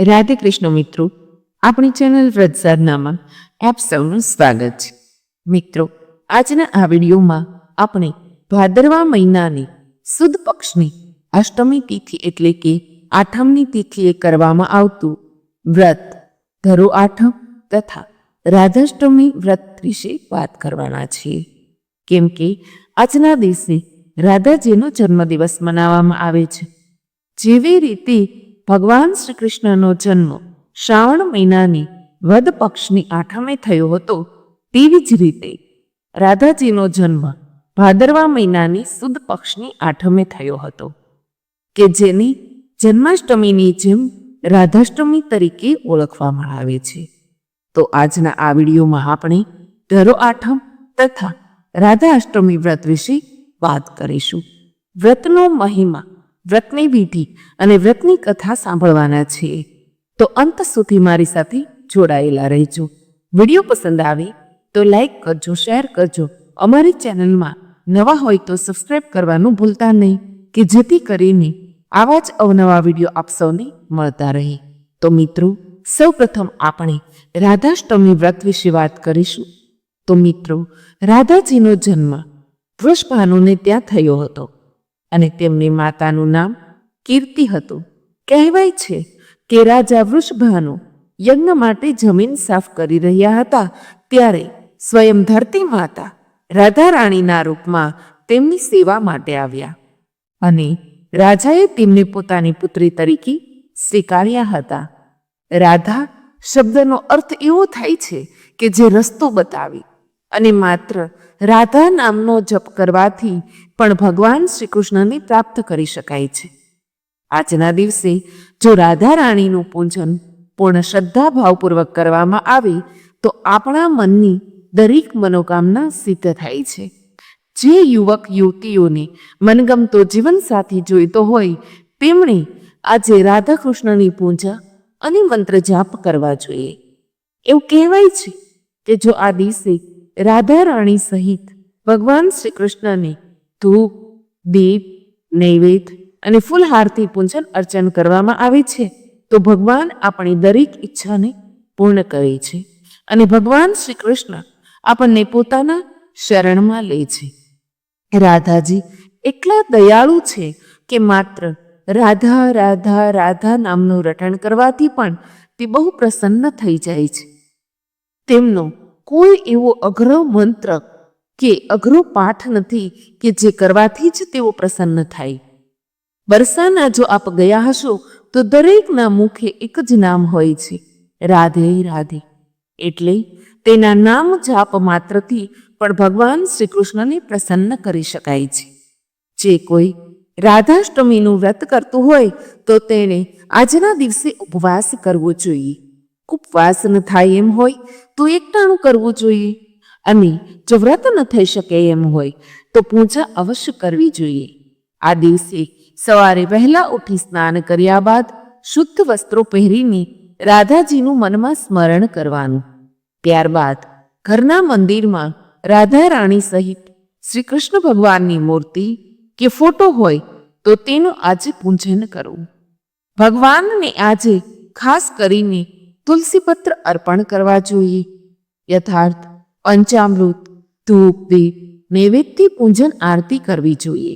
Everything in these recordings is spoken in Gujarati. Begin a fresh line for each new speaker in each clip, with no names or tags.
રાધે કૃષ્ણ મિત્રો, આપણી ચેનલ વ્રતસાધનામાં આપ સૌનું સ્વાગત છે. મિત્રો, આજના આ વિડીયોમાં આપણે ભાદરવા મહિનાની સુદ પક્ષની અષ્ટમી તિથિ એટલે કે આઠમની તિથિએ કરવામાં આવતું વ્રત ધરો આઠમ તથા રાધાષ્ટમી વ્રત વિશે વાત કરવાના છીએ. કેમ કે આજના દિવસે રાધાજીનો જન્મદિવસ મનાવવામાં આવે છે. જેવી રીતે ભગવાન શ્રી કૃષ્ણનો જન્મ શ્રાવણ મહિનાની વદ પક્ષની આઠમે થયો હતો, તેવી જ રીતે રાધાજીનો જન્મ ભાદરવા મહિનાની સુદ પક્ષની આઠમે થયો હતો, કે જેને જન્માષ્ટમીની જેમ રાધાષ્ટમી તરીકે ઓળખવામાં આવે છે. તો આજના આ વિડીયોમાં આપણે ધરો આઠમ તથા રાધા અષ્ટમી વ્રત વિશે વાત કરીશું. વ્રતનો મહિમા, વ્રતની વિધિ અને વ્રતની કથા સાંભળવાના છીએ. તો અંત સુધી મારી સાથે જોડાયેલા રહેજો. વિડીયો પસંદ આવે તો લાઈક કરજો, શેર કરજો. અમારી ચેનલમાં નવા હોય તો સબસ્ક્રાઈબ કરવાનું ભૂલતા નહીં, કે જેથી કરીને આવા જ અવનવા વિડીયો આપ સૌને મળતા રહે. તો મિત્રો, સૌ પ્રથમ આપણે રાધાષ્ટમી વ્રત વિશે વાત કરીશું. તો મિત્રો, રાધાજીનો જન્મ વૃષભાનુને ત્યાં થયો હતો અને તેમની માતાનું નામ કીર્તિ હતું. કહેવાય છે કે રાજા વૃષભાનુ યજ્ઞ માટે જમીન સાફ કરી રહ્યા હતા, ત્યારે સ્વયં ધરતી માતા રાધા રાણીના રૂપમાં તેમની સેવા માટે આવ્યા અને રાજાએ તેમને પોતાની પુત્રી તરીકે સ્વીકાર્યા હતા. રાધા શબ્દનો અર્થ એવો થાય છે કે જે રસ્તો બતાવે, અને માત્ર રાધા નામનો જપ કરવાથી પણ ભગવાન શ્રી કૃષ્ણને પ્રાપ્ત કરી શકાય છે. આજના દિવસે જો રાધા રાણીનું પૂજન પૂર્ણ શ્રદ્ધા ભાવપૂર્વક કરવામાં આવે તો આપણા મનની દરેક મનોકામના સિદ્ધ થાય છે. જે યુવક યુવતીઓને મનગમતો જીવનસાથી જોઈતો હોય તેમણે આજે રાધા કૃષ્ણની પૂજા અને મંત્ર જાપ કરવા જોઈએ. એવું કહેવાય છે કે જો આ દિવસે રાધા રાણી સહિત ભગવાન શ્રી કૃષ્ણને ધૂપ, દીપ, નૈવેદ્ય અને ફૂલહારથી પૂજન અર્ચન કરવામાં આવે છે તો ભગવાન આપણી દરેક ઈચ્છાને પૂર્ણ કરે છે અને ભગવાન શ્રી કૃષ્ણ આપણને પોતાના શરણમાં લે છે. રાધાજી એટલા દયાળુ છે કે માત્ર રાધા રાધા રાધા નામનું રટણ કરવાથી પણ તે બહુ પ્રસન્ન થઈ જાય છે. તેમનો કોઈ એવો અઘરો મંત્ર કે અઘરો પાઠ નથી કે જે કરવાથી જ તેઓ પ્રસન્ન થાય. બરસાના જો આપ ગયા હશો તો દરેકના મુખે એક જ નામ હોય છે, રાધે રાધે. એટલે તેના નામ જાપ માત્રથી પણ ભગવાન શ્રી કૃષ્ણને પ્રસન્ન કરી શકાય છે. જે કોઈ રાધાષ્ટમીનું વ્રત કરતું હોય તો તેણે આજના દિવસે ઉપવાસ કરવો જોઈએ. ઉપવાસ ન થાય એમ હોય તો એકટાણું કરવું જોઈએ, અને જો વ્રત ન થઈ શકે એમ હોય તો પૂજા અવશ્ય કરવી જોઈએ. આ દિવસે સવારે વહેલા ઉઠી સ્નાન કર્યા બાદ શુદ્ધ વસ્ત્રો પહેરીને રાધાજીનું મનમાં સ્મરણ કરવાનું. ત્યારબાદ ઘરના મંદિરમાં રાધા રાણી સહિત શ્રી કૃષ્ણ ભગવાનની મૂર્તિ કે ફોટો હોય તો તેનું આજે પૂજન કરવું. ભગવાનને આજે ખાસ કરીને તુલસીપત્ર અર્પણ કરવા જોઈએ. યથાર્થ પંચામૃત, ધૂપ, દીપ, નૈવેદ્યથી પૂજન આરતી કરવી જોઈએ.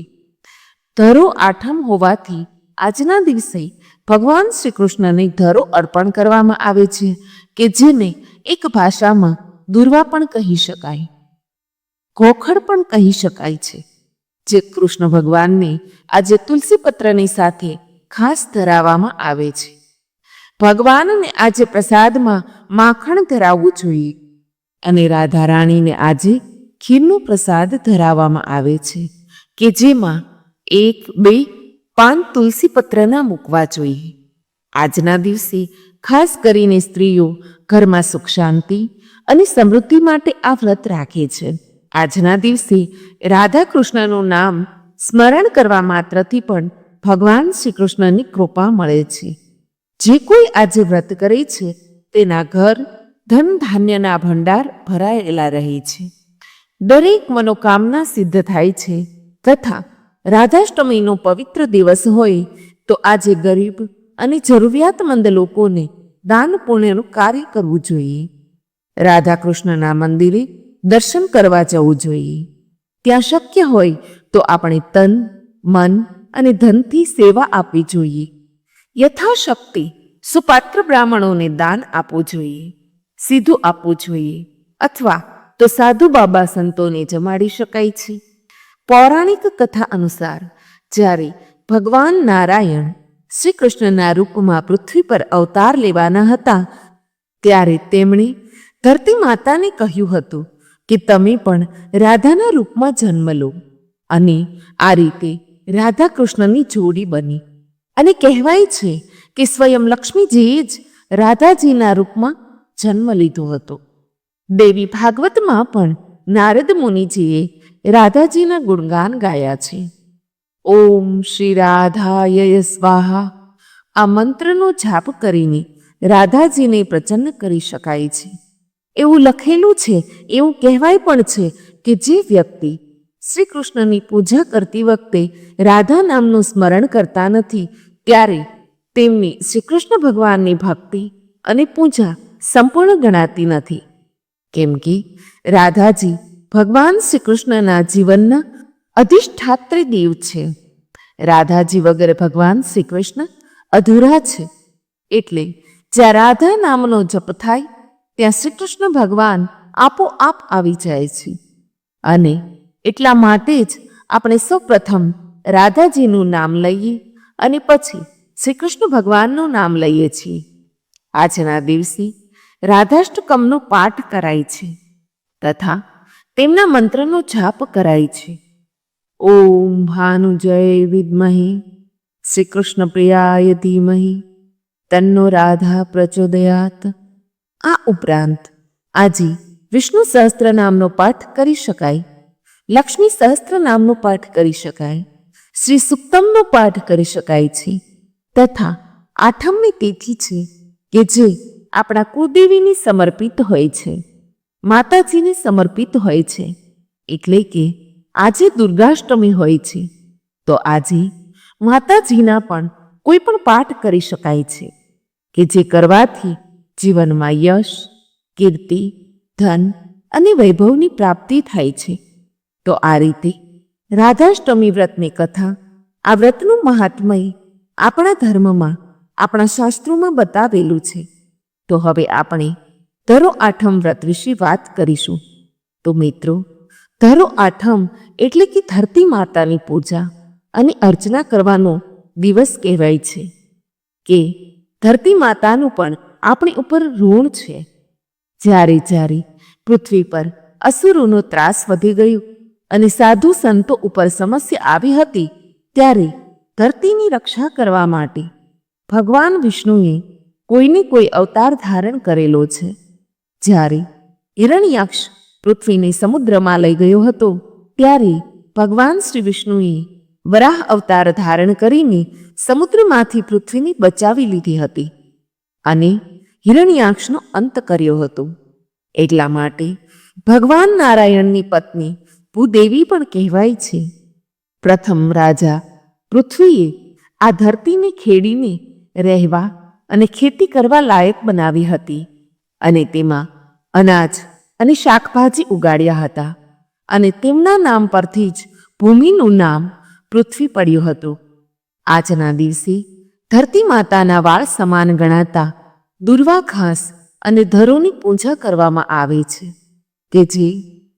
ધરો આઠમ હોવાથી આજના દિવસે ભગવાન શ્રી કૃષ્ણને ધરો અર્પણ કરવામાં આવે છે, કે જેને એક ભાષામાં દુર્વા પણ કહી શકાય, ગોખડ પણ કહી શકાય છે. જે કૃષ્ણ ભગવાનને આજે તુલસીપત્રની સાથે ખાસ ધરાવવામાં આવે છે. ભગવાનને આજે પ્રસાદમાં માખણ ધરાવવું જોઈએ, અને રાધા રાણીને આજે ખીરનો પ્રસાદ ધરાવવામાં આવે છે, કે જેમાં 1-2 પાન તુલસીપત્રના મૂકવા જોઈએ. આજના દિવસે ખાસ કરીને સ્ત્રીઓ ઘરમાં સુખ શાંતિ અને સમૃદ્ધિ માટે આ વ્રત રાખે છે. આજના દિવસે રાધા કૃષ્ણનું નામ સ્મરણ કરવા માત્રથી પણ ભગવાન શ્રી કૃષ્ણની કૃપા મળે છે. જે કોઈ આજે વ્રત કરે છે તેના ઘર ધન ધાન્યના ભંડાર ભરાયેલા રહે છે. દરેક મનોકામના સિદ્ધ થાય છે તથા રાધાષ્ટમીનો પવિત્ર દિવસ હોય તો આજે ગરીબ અને જરૂરિયાતમંદ લોકોને દાન પુણ્યનું કાર્ય કરવું જોઈએ. રાધા કૃષ્ણના મંદિરે દર્શન કરવા જવું જોઈએ. ત્યાં શક્ય હોય તો આપણે તન, મન અને ધનથી સેવા આપવી જોઈએ. યથાશક્તિ સુપાત્ર બ્રાહ્મણોને દાન આપવું જોઈએ, સીધું આપવું જોઈએ, અથવા તો સાધુ બાબા સંતોને જમાડી શકાય છે. પૌરાણિક કથા અનુસાર જ્યારે ભગવાન નારાયણ શ્રી કૃષ્ણના રૂપમાં પૃથ્વી પર અવતાર લેવાના હતા, ત્યારે તેમણે ધરતી માતાને કહ્યું હતું કે તમે પણ રાધાના રૂપમાં જન્મ લો. અને આ રીતે રાધા કૃષ્ણની જોડી બની. અને કહેવાય છે કે સ્વયં લક્ષ્મીજીએ જ રાધાજીના રૂપમાં જન્મ લીધો હતો. દેવી ભાગવતમાં પણ નારદ મુનિજીએ રાધાજીના ગુણગાન ગાયા છે. ઓમ શ્રી રાધાય સ્વાહા આ મંત્રનો જાપ કરીને રાધાજીને પ્રસન્ન કરી શકાય છે. એવું લખેલું છે, એવું કહેવાય પણ છે કે જે વ્યક્તિ શ્રી કૃષ્ણની પૂજા કરતી વખતે રાધા નામનું સ્મરણ કરતા નથી, ત્યારે તેમની શ્રી કૃષ્ણ ભગવાનની ભક્તિ અને પૂજા સંપૂર્ણ ગણાતી નથી. કેમ કે રાધાજી ભગવાન શ્રી કૃષ્ણના જીવનના અધિષ્ઠાત્રી દેવ છે. રાધાજી વગર ભગવાન શ્રી કૃષ્ણ અધૂરા છે. એટલે જ્યાં રાધા નામનો જપ થાય ત્યાં શ્રી કૃષ્ણ ભગવાન આપોઆપ આવી જાય છે. અને એટલા માટે જ આપણે સૌ પ્રથમ રાધાજીનું નામ લઈએ અને પછી શ્રી કૃષ્ણ ભગવાનનું નામ લઈએ છીએ. આજના દિવસે રાધાષ્ટકમનો પાઠ કરાય છે તથા તેમના મંત્રનો જાપ કરાય છે. ઓમ ભાનુજય વિદ્મહે શ્રી કૃષ્ણ પ્રિયાય ધીમહિ તન્નો રાધા પ્રચોદયાત. આ ઉપરાંત આજે વિષ્ણુ સહસ્ત્ર નામનો પાઠ કરી શકાય, લક્ષ્મી સહસ્ત્ર નામનો પાઠ કરી શકાય, શ્રી સુક્તમનો પાઠ કરી શકાય છે. તથા આઠમની તિથિ છે કે જે આપણા કુળદેવીને સમર્પિત હોય છે, માતાજીને સમર્પિત હોય છે. એટલે કે આજે દુર્ગાષ્ટમી હોય છે, તો આજે માતાજીના પણ કોઈ પણ પાઠ કરી શકાય છે કે જે કરવાથી જીવનમાં યશ, કીર્તિ, ધન અને વૈભવની પ્રાપ્તિ થાય છે. તો આ રીતે રાધાષ્ટમી વ્રતની કથા, આ વ્રતનું મહાત્મય આપણા ધર્મમાં, આપણા શાસ્ત્રોમાં બતાવેલું છે. તો હવે આપણે ધરો આઠમ વ્રત વિશે વાત કરીશું. તો મિત્રો, ધરો આઠમ એટલે કે ધરતી માતાની પૂજા અને અર્ચના કરવાનો દિવસ કહેવાય છે. કે ધરતી માતાનું પણ આપણી ઉપર ઋણ છે. જ્યારે જ્યારે પૃથ્વી પર અસુરોનો ત્રાસ વધી ગયો અને સાધુ સંતો ઉપર સમસ્યા આવી હતી, ત્યારે ધરતીની રક્ષા કરવા માટે ભગવાન વિષ્ણુએ કોઈને કોઈ અવતાર ધારણ કરેલો છે. જ્યારે હિરણ્યાક્ષ પૃથ્વીને સમુદ્રમાં લઈ ગયો હતો, ત્યારે ભગવાન શ્રી વિષ્ણુએ વરાહ અવતાર ધારણ કરીને સમુદ્રમાંથી પૃથ્વીને બચાવી લીધી હતી અને હિરણ્યાક્ષનો અંત કર્યો હતો. એટલા માટે ભગવાન નારાયણની પત્ની ભૂદેવી પણ કહેવાય છે. પ્રથમ રાજા પૃથ્વીએ આ ધરતીને ખેડીને રહેવા અને ખેતી કરવા લાયક બનાવી હતી અને તેમાં અનાજ અને શાકભાજી ઉગાડ્યા હતા અને તેમના નામ પરથી જ ભૂમિનું નામ પૃથ્વી પડ્યું હતું. આજના દિવસે ધરતી માતાના વાળ સમાન ગણાતા દુર્વા ઘાસ અને ધરોની પૂજા કરવામાં આવે છે કે જે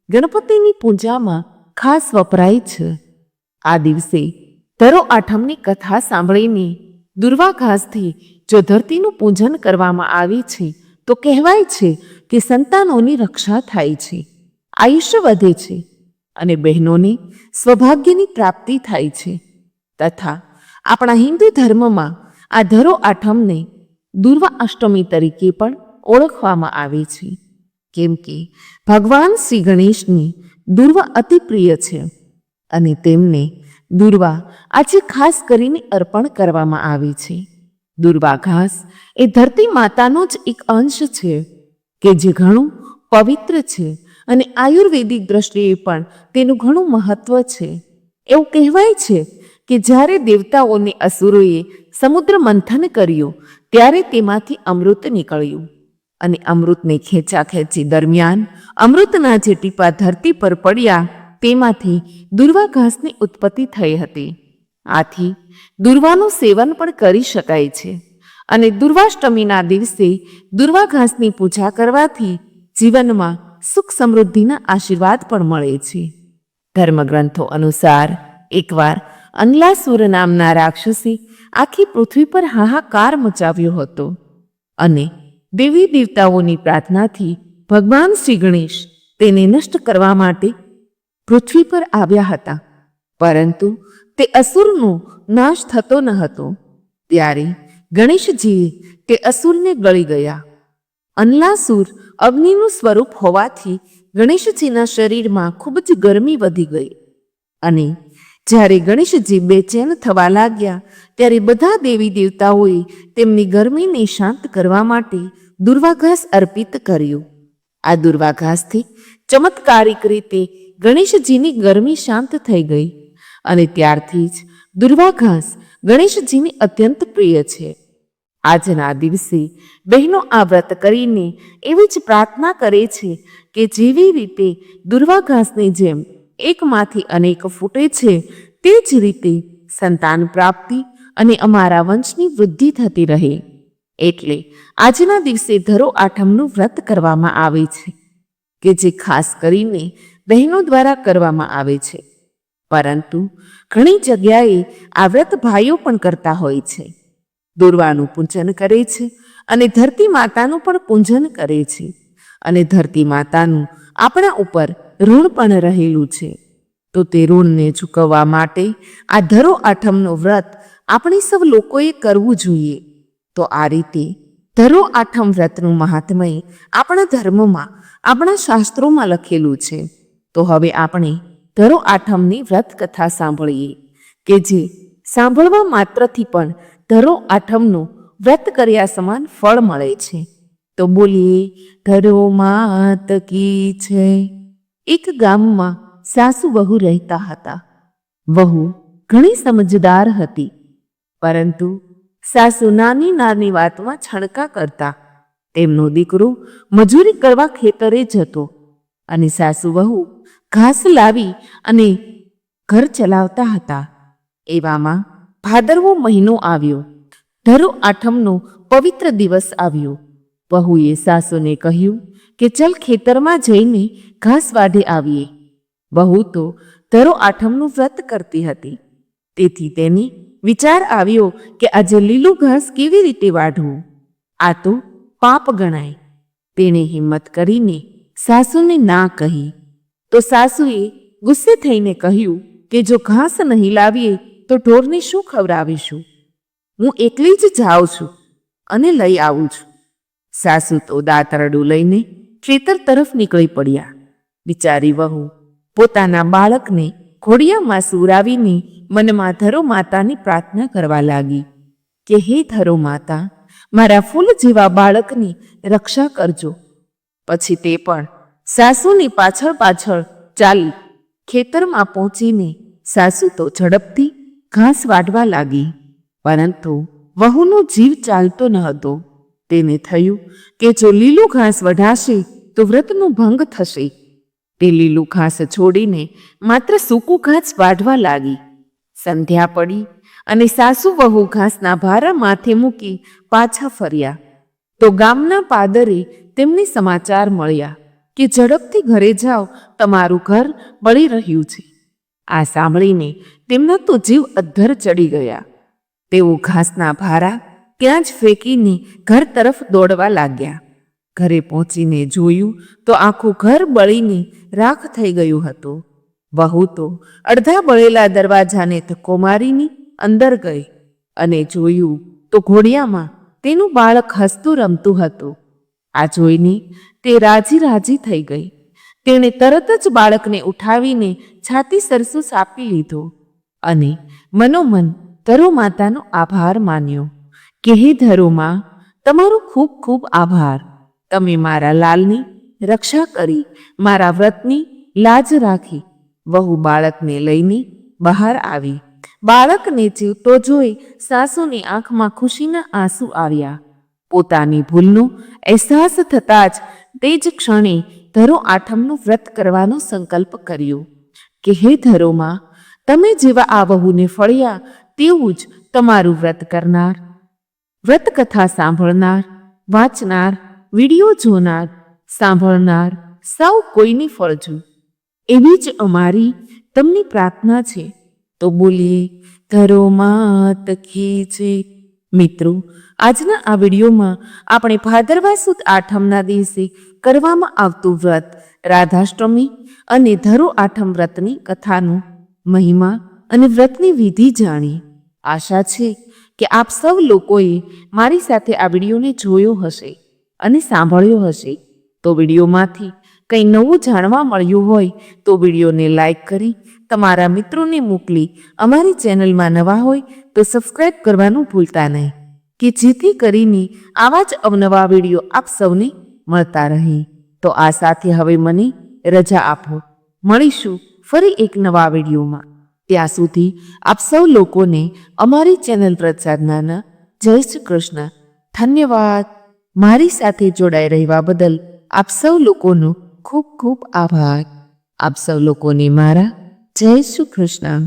ગણપતિની પૂજામાં ખાસ વપરાય છે. આ દિવસે ધરો આઠમની કથા સાંભળીને દુર્વા ઘાસથી જો ધરતીનું પૂજન કરવામાં આવે છે તો કહેવાય છે કે સંતાનોની રક્ષા થાય છે, આયુષ્ય વધે છે અને બહેનોને સૌભાગ્યની પ્રાપ્તિ થાય છે. તથા આપણા હિન્દુ ધર્મમાં આ ધરો આઠમને દુર્વા અષ્ટમી તરીકે પણ ઓળખવામાં આવે છે. કેમ કે ભગવાન શ્રી ગણેશની દુર્વા અતિ પ્રિય છે અને તેમને દુર્વા આજે ખાસ કરીને અર્પણ કરવામાં આવે છે. દુર્વા ઘાસ એ ધરતી માતાનો જ એક અંશ છે કે જે ઘણું પવિત્ર છે અને આયુર્વેદિક દ્રષ્ટિએ પણ તેનું ઘણું મહત્વ છે. એવું કહેવાય છે કે જ્યારે દેવતાઓને અસુરોએ સમુદ્ર મંથન કર્યું ત્યારે તેમાંથી અમૃત નીકળ્યું અને અમૃતને ખેંચાખેંચી દરમિયાન અમૃતના જે ટીપા ધરતી પર પડ્યા તેમાંથી દુર્વા ઘાસની ઉત્પત્તિ થઈ હતી. આથી દુર્વાનું સેવન પણ કરી શકાય છે અને દુર્વાષ્ટમીના દિવસે દુર્વા ઘાસની પૂજા કરવાથી જીવનમાં સુખ સમૃદ્ધિના આશીર્વાદ પણ મળે છે. ધર્મગ્રંથો અનુસાર એકવાર અનલાસુર નામના રાક્ષસે આખી પૃથ્વી પર હાહાકાર મચાવ્યો હતો અને દેવી દેવતાઓની પ્રાર્થનાથી ભગવાન શ્રી ગણેશ તેને નષ્ટ કરવા માટે પૃથ્વી પર આવ્યા હતા, પરંતુ તે અસુરનો નાશ થતો ન હતો. ત્યારે ગણેશજીએ તે અસુરને ગળી ગયા. અનલાસુર અગ્નિનું સ્વરૂપ હોવાથી ગણેશજીના શરીરમાં ખૂબ જ ગરમી વધી ગઈ અને જ્યારે ગણેશજી બેચેન થવા લાગ્યા ત્યારે બધા દેવી દેવતાઓએ તેમની ગરમીને શાંત કરવા માટે દુર્વાઘાસ અર્પિત કર્યું. આ દુર્વાઘાસથી ચમત્કારિક રીતે ગણેશજીની ગરમી શાંત થઈ ગઈ અને ત્યારથી જ દુર્વાઘાસ ગણેશજીને અત્યંત પ્રિય છે. આજના દિવસે બહેનો આ વ્રત કરીને એવી જ પ્રાર્થના કરે છે કે જેવી રીતે દુર્વાઘાસની જેમ એકમાંથી અનેક ફૂટે છે તે જ રીતે સંતાન પ્રાપ્તિ અને અમારા વંશની વૃદ્ધિ થતી રહે. એટલે આજના દિવસે ધરો આઠમનું વ્રત કરવામાં આવે છે કે જે ખાસ કરીને બહેનો દ્વારા કરવામાં આવે છે, પરંતુ ઘણી જગ્યાએ આ વ્રત ભાઈઓ પણ કરતા હોય છે. દુર્વાનું પૂજન કરે છે અને ધરતી માતાનું પણ પૂજન કરે છે અને ધરતી માતાનું આપણા ઉપર ઋણ પણ રહેલું છે. તો તે ઋણને ચૂકવવા માટે આ ધરો આઠમનું વ્રત આપણે સૌ લોકોએ કરવું જોઈએ. તો આ રીતે ધરો આઠમ વ્રતનું મહાત્મય આપણા ધર્મમાં, આપણા શાસ્ત્રોમાં લખેલું છે. તો હવે આપણે ધરો આઠમની વ્રત કથા સાંભળીએ કે જે સાંભળવા માત્રથી પણ ધરો આઠમનું વ્રત કર્યા સમાન ફળ મળે છે. તો બોલીએ ધરો માત કી છે. એક ગામમાં સાસુ વહુ રહેતા હતા. વહુ ઘણી સમજદાર હતી, પરંતુ સાસુ નાની નાની વાતમાં છણકા કરતા. તેમનો દીકરો મજૂરી કરવા ખેતરે જતો અને સાસુ વહુ ઘાસ લાવી અને ઘર ચલાવતા હતા. એવામાં ભાદરવો મહિનો આવ્યો. ધરો આઠમનો પવિત્ર દિવસ આવ્યો. વહુએ સાસુને કહ્યું કે ચલ ખેતરમાં જઈને ઘાસ વાઢી આવીએ. વહુ તો ધરો આઠમનું વ્રત કરતી હતી, તેથી તેને વિચાર આવ્યો કે આજે લીલું ઘાસ કેવી રીતે વાઢવું, આ તો પાપ ગણાય. તેણે હિંમત કરીને સાસુને ના કહી. તો સાસુએ ગુસ્સે થઈને કહ્યું કે જો ઘાસ નહીં લાવીએ તો ઢોરને શું ખવડાવીશું? હું એકલી જ જાઉં છું અને લઈ આવું છું. સાસુ તો દાતરડું લઈને ખેતર તરફ નીકળી પડ્યા. બિચારી વહુ પોતાના બાળકને ઘોડિયામાં સુવડાવીને મનમાં ધરો માતાની પ્રાર્થના કરવા લાગી કે હે ધરો માતા, મારા ફૂલ જેવા બાળકની રક્ષા કરજો. પછી તે પણ સાસુની પાછળ પાછળ ચાલી ખેતરમાં પહોંચીને સાસુ તો ઝડપથી ઘાસ વાઢવા લાગી, પરંતુ વહુનો જીવ ચાલતો ન હતો. તેને થયું કે જો લીલું ઘાસ વઢાશે તો વ્રતનો ભંગ થશે. તે લીલું ઘાસ છોડીને માત્ર સૂકું ઘાસ વાઢવા લાગી. સંધ્યા પડી અને સાસુ વહુ ઘાસના ભારા માથે મૂકી પાછા ફર્યા. તો ગામના પાદરે તેમને સમાચાર મળ્યા કે ઝડપથી ઘરે જાઓ, તમારું ઘર બળી રહ્યું છે. આ સાંભળીને તેમના તો જીવ અદ્ધર ચડી ગયા. તેઓ ઘાસના ભારા ત્યાં જ ફેંકીને ઘર તરફ દોડવા લાગ્યા. ઘરે પહોંચીને જોયું તો આખું ઘર બળીને રાખ થઈ ગયું હતું. વહુ તો અડધા બળેલા દરવાજાને ધક્કો મારીને અંદર ગઈ અને જોયું તો ઘોડિયામાં તેનું બાળક હસતું રમતું હતું. આ જોઈને તે રાજી રાજી થઈ ગઈ. તેણે તરત જ બાળકને ઉઠાવીને છાતી સરસું સાપી લીધો અને મનોમન ધરો માતાનો આભાર માન્યો કે હે ધરો માં, તમારો ખૂબ ખૂબ આભાર. તમે મારા લાલની રક્ષા કરી, મારા વ્રતની લાજ રાખી. વહુ બાળકને લઈને બહાર આવી. બાળકને જીવતો જોઈ સાસુની આંખમાં ખુશીના આંસુ આવ્યા. પોતાની ભૂલનો અહેસાસ થતાં જ તે જ ક્ષણે ધરો આઠમનું વ્રત કરવાનો સંકલ્પ કર્યો કે હે ધરોમાં, તમે જેવા આ વહુને ફળ્યા તેવું જ તમારું વ્રત કરનાર, વ્રત કથા સાંભળનાર, વાંચનાર, વિડીયો જોનાર, સાંભળનાર સૌ કોઈને ફળજો, એવી જ અમારી તમને પ્રાર્થના છે. તો બોલીએ ધરો માત કી જય. મિત્રો, આજના આ વિડીયોમાં આપણે ભાદરવા સુદ આઠમના દિવસે કરવામાં આવતું વ્રત રાધાષ્ટમી અને ધરો આઠમ વ્રતની કથાનું મહિમા અને વ્રતની વિધિ જાણી. આશા છે કે આપ સૌ લોકોએ મારી સાથે આ વિડીયોને જોયો હશે અને સાંભળ્યો હશે. તો વિડીયોમાંથી કંઈ નવું જાણવા મળ્યું હોય તો વિડીયોને લાઈક કરી તમારા મિત્રોને મોકલી અમારી ચેનલમાં નવા હોય તો સબસ્ક્રાઈબ કરવાનું ભૂલતા નહીં, કે જેથી કરીને આવા જ અવનવા વિડીયો આપ સૌને મળતા રહે. તો આ સાથે હવે મને રજા આપો. મળીશું ફરી એક નવા વિડીયોમાં. ત્યાં સુધી આપ સૌ લોકોને અમારી ચેનલ વ્રત સાધનાના જય શ્રી કૃષ્ણ. ધન્યવાદ. મારી સાથે જોડાઈ રહેવા બદલ આપ સૌ લોકોનો ખૂબ ખૂબ આભાર. આપ સૌ લોકોને મારા જય શ્રી કૃષ્ણ.